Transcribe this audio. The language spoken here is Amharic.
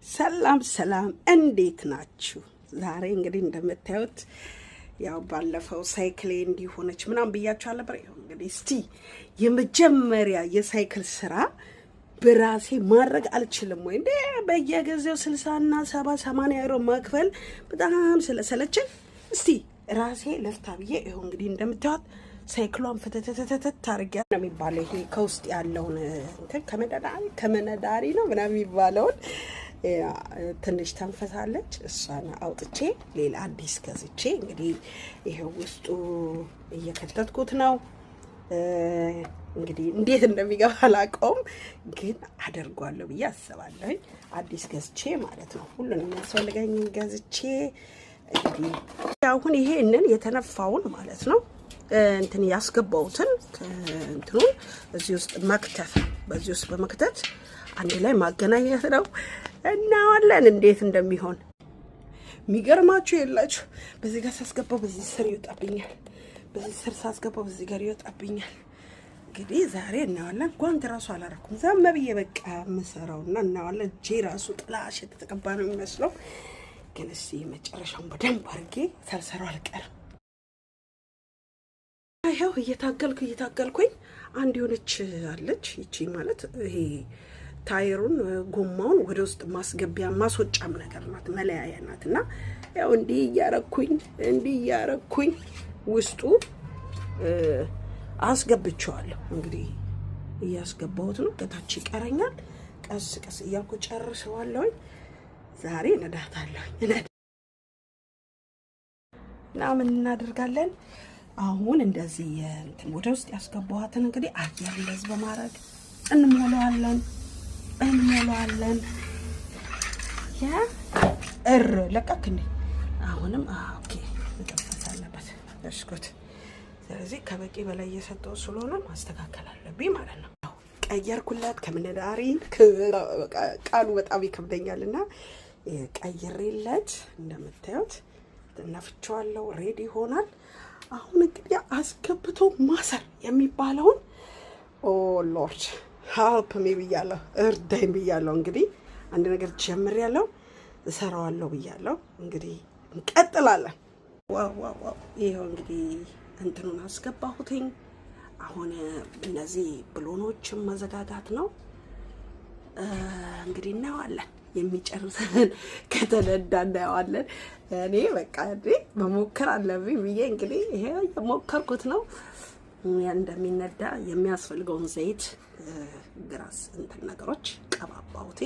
ሰላም ሰላም እንዴት ናችሁ? ዛሬ እንግዲህ እንደምታዩት ያው ባለፈው ሳይክሌ እንዲሆነች ምናምን ብያችሁ አለ ብሬ እንግዲህ እስቲ የመጀመሪያ የሳይክል ስራ በራሴ ማድረግ አልችልም ወይ እንዴ? በየጊዜው 60 እና 70 80 ዩሮ መክፈል በጣም ስለሰለቸኝ እስቲ ራሴ ለፍታ ብዬ ይሄው እንግዲህ እንደምታዩት ሳይክሏን ፈተተተተተ ታርጊያ ነው የሚባለው። ይሄ ከውስጥ ያለውን እንትን ከመነዳሪ ነው ምናምን የሚባለውን ትንሽ ተንፈሳለች። እሷን አውጥቼ ሌላ አዲስ ገዝቼ እንግዲህ ይሄው ውስጡ እየከተትኩት ነው። እንግዲህ እንዴት እንደሚገባ አላውቀውም፣ ግን አደርጓለሁ ብዬ አስባለሁ። አዲስ ገዝቼ ማለት ነው። ሁሉንም ያስፈልገኝ ገዝቼ እንግዲህ አሁን ይሄንን የተነፋውን ማለት ነው እንትን ያስገባውትን እንትኑ እዚህ ውስጥ መክተት፣ በዚህ ውስጥ በመክተት አንድ ላይ ማገናኘት ነው። እናዋለን እንዴት እንደሚሆን የሚገርማችሁ የላችሁ። በዚህ ጋር ሳስገባው በዚህ ስር ይወጣብኛል፣ በዚህ ስር ሳስገባው በዚህ ጋር ይወጣብኛል። እንግዲህ ዛሬ እናዋለን። ጓንት ራሱ አላረኩም፣ ዘም ብዬ በቃ መሰራውና እናዋለን። እጄ ራሱ ጥላሽ የተቀባ ነው የሚመስለው፣ ግን እስቲ መጨረሻውን በደንብ አድርጌ ሳልሰራው አልቀርም። ይሄው እየታገልኩኝ አንድ የሆነች አለች። ይቺ ማለት ይሄ ታይሩን ጎማውን ወደ ውስጥ ማስገቢያ ማስወጫም ነገር ናት፣ መለያያ ናት። እና ያው እንዲህ እያረኩኝ ውስጡ አስገብቼዋለሁ። እንግዲህ እያስገባሁት ነው። ከታች ይቀረኛል። ቀስ ቀስ እያልኩ ጨርሰዋለሁ። ዛሬ ነዳታለሁ እና ምን እናደርጋለን አሁን እንደዚህ እንትን ወደ ውስጥ ያስገባኋትን እንግዲህ አየር እንደዚህ በማድረግ እንሞላዋለን። ያ ለቀቅ እንዴ! አሁንም ኦኬ መጠፋት አለበት። እሽኩት። ስለዚህ ከበቂ በላይ እየሰጠው ስለሆነ ማስተካከል አለብኝ ማለት ነው። ቀየርኩላት ከመነዳሪ ቃሉ በጣም ይከብደኛልና ቀይሬለት እንደምታዩት ነፍቼዋለሁ። ሬዲ ይሆናል። አሁን እንግዲህ አስገብቶ ማሰር የሚባለውን ኦ ሎርድ ሄልፕ ሚ ብያለሁ፣ እርዳኝ ብያለሁ። እንግዲህ አንድ ነገር ጀምሬያለሁ፣ እሰራዋለሁ ብያለሁ። እንግዲህ እንቀጥላለን። ዋው ይሄው እንግዲህ እንትኑን አስገባሁትኝ። አሁን እነዚህ ብሎኖችን መዘጋጋት ነው። እንግዲህ እናየዋለን። የሚጨርሰን ከተነዳ እናየዋለን። እኔ በቃ መሞከር አለብኝ ብዬ እንግዲህ ይሄ የሞከርኩት ነው። እንደሚነዳ የሚያስፈልገውን ዘይት ግራስ እንትን ነገሮች ቀባባሁት።